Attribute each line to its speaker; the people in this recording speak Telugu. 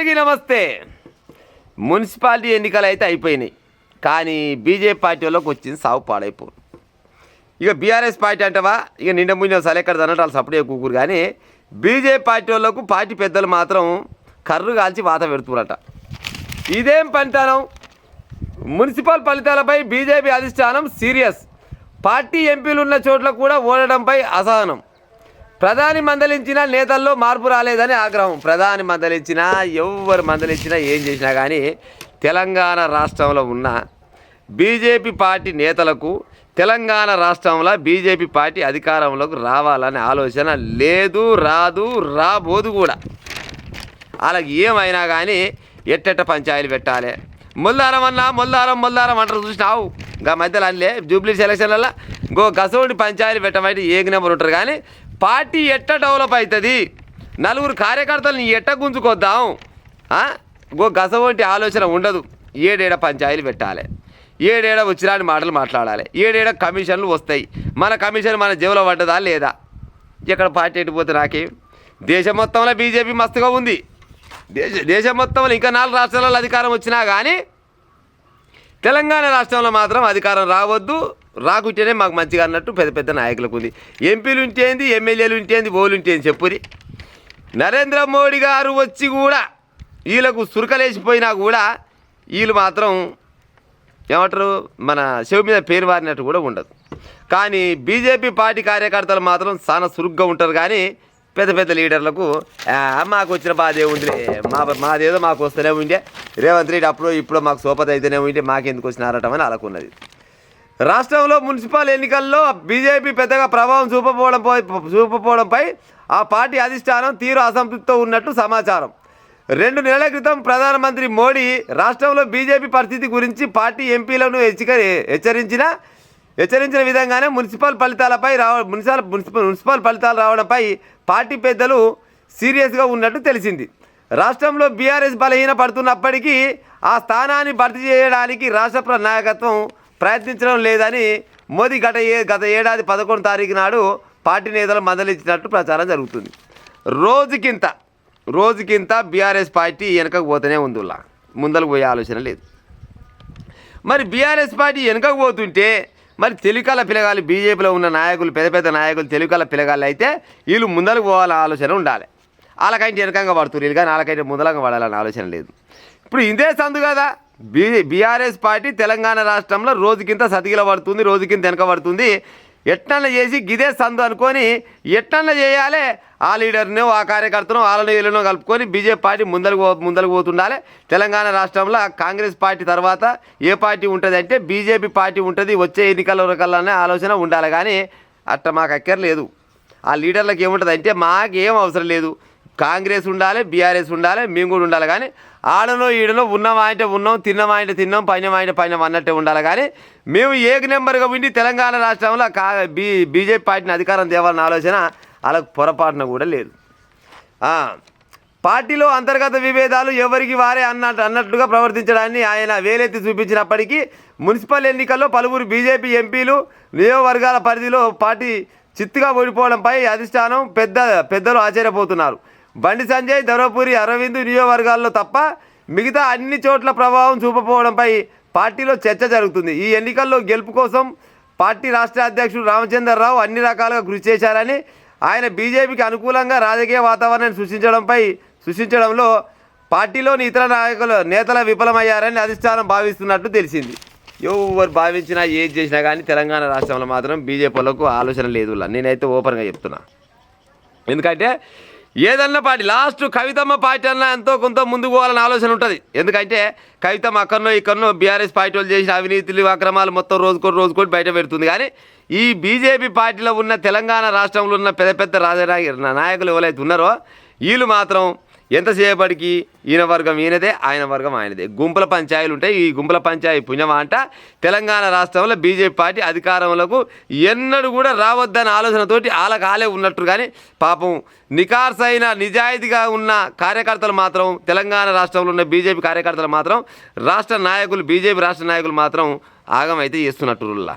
Speaker 1: అందరికీ నమస్తే. మున్సిపాలిటీ ఎన్నికలు అయితే అయిపోయినాయి, కానీ బీజేపీ పార్టీ వాళ్ళకి వచ్చింది సాగు పాడైపోరు. ఇక బీఆర్ఎస్ పార్టీ అంటవా ఇక నిండా ముందు సలెక్కడ అన్నట్టు వాళ్ళు సపరేట్ కూకురు. కానీ బీజేపీ పార్టీ వాళ్ళకు పార్టీ పెద్దలు మాత్రం కర్రు కాల్చి వాత పెడుతురట. ఇదేం పనితనం? మున్సిపల్ ఫలితాలపై బీజేపీ అధిష్టానం సీరియస్. పార్టీ ఎంపీలు ఉన్న చోట్ల కూడా ఓడడంపై అసహనం. ప్రధాని మందలించినా నేతల్లో మార్పు రాలేదని ఆగ్రహం. ప్రధాని మందలించినా ఎవరు మందలించినా ఏం చేసినా కానీ తెలంగాణ రాష్ట్రంలో ఉన్న బీజేపీ పార్టీ నేతలకు తెలంగాణ రాష్ట్రంలో బీజేపీ పార్టీ అధికారంలోకి రావాలనే ఆలోచన లేదు, రాదు, రాబోదు కూడా. అలాగే ఏమైనా కానీ ఎట్టెట్ట పంచాయతీలు పెట్టాలి, మొల్లారం అన్నా మొల్లారం అంటారు చూసినావు. ఇంకా మధ్యలో అనిలే జూబ్లీ సెలక్షన్లలో గసోడి పంచాయతీలు పెట్టమంటే ఏక నెంబర్ ఉంటారు. కానీ పార్టీ ఎట్ట డెవలప్ అవుతుంది, నలుగురు కార్యకర్తలను ఎట్ట గుంజుకొద్దాం, గసవంటి ఆలోచన ఉండదు. ఏడేడ పంచాయతీలు పెట్టాలి, ఏడేడ వచ్చిరాని మాటలు మాట్లాడాలి, ఏడేడ కమిషన్లు వస్తాయి. మన కమిషన్ మన జేబులో పడ్డదా లేదా? ఇక్కడ పార్టీ ఎట్టిపోతే నాకేం. దేశం మొత్తంలో బీజేపీ మస్తుగా ఉంది. దేశం మొత్తంలో ఇంకా 4 రాష్ట్రాలలో అధికారం వచ్చినా కానీ తెలంగాణ రాష్ట్రంలో మాత్రం అధికారం రావద్దు, రాకుంటేనే మాకు మంచిగా అన్నట్టు పెద్ద పెద్ద నాయకులకు ఉంది. ఎంపీలు ఉంటేంది, ఎమ్మెల్యేలు ఉంటేంది, ఓలు ఉంటేంది చెప్పురి. నరేంద్ర మోడీ గారు వచ్చి కూడా వీళ్ళకు సురకలేసిపోయినా కూడా వీళ్ళు మాత్రం ఏమంటారు, మన చెవి మీద పేరు వారినట్టు కూడా ఉండదు. కానీ బీజేపీ పార్టీ కార్యకర్తలు మాత్రం చాలా సురుగ్గా ఉంటారు. కానీ పెద్ద పెద్ద లీడర్లకు మాకు వచ్చిన బాధ ఏముందిలే, మాదేదో మాకు వస్తూనే ఉండే, రేవంత్ రెడ్డి అప్పుడు ఇప్పుడు మాకు సోపత అయితేనే ఉంటే మాకెందుకు వచ్చినారటం అని అలాకున్నది. రాష్ట్రంలో మున్సిపల్ ఎన్నికల్లో బీజేపీ పెద్దగా ప్రభావం చూపపోవడంపై ఆ పార్టీ అధిష్టానం తీవ్ర అసంతృప్తితో ఉన్నట్టు సమాచారం. 2 నెలల క్రితం ప్రధానమంత్రి మోడీ రాష్ట్రంలో బీజేపీ పరిస్థితి గురించి పార్టీ ఎంపీలను హెచ్చరించిన విధంగానే మున్సిపల్ ఫలితాలు రావడంపై పార్టీ పెద్దలు సీరియస్గా ఉన్నట్టు తెలిసింది. రాష్ట్రంలో బీఆర్ఎస్ బలహీన పడుతున్నప్పటికీ ఆ స్థానాన్ని భర్తీ చేయడానికి రాష్ట్ర నాయకత్వం ప్రయత్నించడం లేదని మోదీ గత ఏడాది 11వ తారీఖు నాడు పార్టీ నేతలు మందలించినట్టు ప్రచారం జరుగుతుంది. రోజుకింత బీఆర్ఎస్ పార్టీ వెనకకు పోతూనే ఉంది, ముందరకు పోయే ఆలోచన లేదు. మరి బీఆర్ఎస్ పార్టీ వెనకకు పోతుంటే మరి తెలుగుల పిల్లగాళ్ళు బీజేపీలో ఉన్న నాయకులు, పెద్ద పెద్ద నాయకులు తెలుగుల పిల్లగాళ్ళు అయితే వీళ్ళు ముందరకు పోవాలని ఆలోచన ఉండాలి. వాళ్ళకైతే వెనకంగా పడుతున్నారు వీళ్ళు, కానీ వాళ్ళకైతే ముందరంగా పడాలని ఆలోచన లేదు. ఇప్పుడు ఇదే సందు కదా బీఆర్ఎస్ పార్టీ తెలంగాణ రాష్ట్రంలో రోజుకింత సతికిల పడుతుంది, రోజుకింత వెనక పడుతుంది. ఎట్లన్నా చేసి గిదే సందు అనుకొని ఎట్లన్నా చేయాలి, ఆ లీడర్ను ఆ కార్యకర్తను వాళ్ళను వీళ్ళను కలుపుకొని బీజేపీ పార్టీ ముందరకు పోతుండాలి. తెలంగాణ రాష్ట్రంలో కాంగ్రెస్ పార్టీ తర్వాత ఏ పార్టీ ఉంటుంది అంటే బీజేపీ పార్టీ ఉంటుంది, వచ్చే ఎన్నికలనే ఆలోచన ఉండాలి. కానీ అట్ట మాకు అక్కర్లేదు. ఆ లీడర్లకు ఏముంటుంది అంటే మాకేం అవసరం లేదు, కాంగ్రెస్ ఉండాలి, బీఆర్ఎస్ ఉండాలి, మేము కూడా ఉండాలి. కానీ ఆడనో ఈడనో ఉన్నామా అంటే ఉన్నాం, తిన్నామా అంటే తిన్నాం, పైనమా అంటే పైన అన్నట్టే ఉండాలి. కానీ మేము ఏక నెంబర్గా ఉండి తెలంగాణ రాష్ట్రంలో బీజేపీ పార్టీని అధికారం తేవాలన్న ఆలోచన వాళ్ళకు పొరపాటున కూడా లేదు. పార్టీలో అంతర్గత విభేదాలు ఎవరికి వారే అన్నట్టుగా ప్రవర్తించడాన్ని ఆయన వేలెత్తి చూపించినప్పటికీ మున్సిపల్ ఎన్నికల్లో పలువురు బీజేపీ ఎంపీలు నియోజకవర్గాల పరిధిలో పార్టీ చిత్తుగా ఓడిపోవడంపై అధిష్టానం పెద్దలు ఆశ్చర్యపోతున్నారు. బండి సంజయ్, ధర్మపురి అరవింద్ నియోజకవర్గాల్లో తప్ప మిగతా అన్ని చోట్ల ప్రభావం చూపకపోవడంపై పార్టీలో చర్చ జరుగుతుంది. ఈ ఎన్నికల్లో గెలుపు కోసం పార్టీ రాష్ట్ర అధ్యక్షుడు రామచంద్రరావు అన్ని రకాలుగా కృషి చేశారని, ఆయన బీజేపీకి అనుకూలంగా రాజకీయ వాతావరణాన్ని సృష్టించడంలో పార్టీలోని ఇతర నేతల విఫలమయ్యారని అధిష్టానం భావిస్తున్నట్టు తెలిసింది. ఎవరు భావించినా ఏది చేసినా కానీ తెలంగాణ రాష్ట్రంలో మాత్రం బీజేపీలకు ఆలోచన లేదు. నేనైతే ఓపెన్గా చెప్తున్నా. ఎందుకంటే ఏదన్నా పార్టీ లాస్ట్ కవితమ్మ పార్టీ అన్నా ఎంతో కొంత ముందుకు పోవాలని ఆలోచన ఉంటుంది. ఎందుకంటే కవితమ్మ ఇక్కడనో బీఆర్ఎస్ పార్టీ వాళ్ళు చేసిన అవినీతులు అక్రమాలు మొత్తం రోజుకోటి బయట పెడుతుంది. కానీ ఈ బీజేపీ పార్టీలో ఉన్న తెలంగాణ రాష్ట్రంలో ఉన్న పెద్ద పెద్ద నాయకులు ఎవరైతే ఉన్నారో వీళ్ళు మాత్రం ఎంతసేపటికి ఈయన వర్గం ఈయనదే, ఆయన వర్గం ఆయనదే. గుంపుల పంచాయతీలు ఉంటాయి. ఈ గుంపుల పంచాయతీ పుణ్యమా అంట తెలంగాణ రాష్ట్రంలో బీజేపీ పార్టీ అధికారంలోకి ఎన్నడూ కూడా రావద్దన్న ఆలోచనతోటి ఆలే ఉన్నట్టు. కానీ పాపం నికార్సైన నిజాయితీగా ఉన్న కార్యకర్తలు మాత్రం తెలంగాణ రాష్ట్రంలో ఉన్న బీజేపీ కార్యకర్తలు మాత్రం బీజేపీ రాష్ట్ర నాయకులు మాత్రం ఆగమైతే చేస్తున్నట్టు.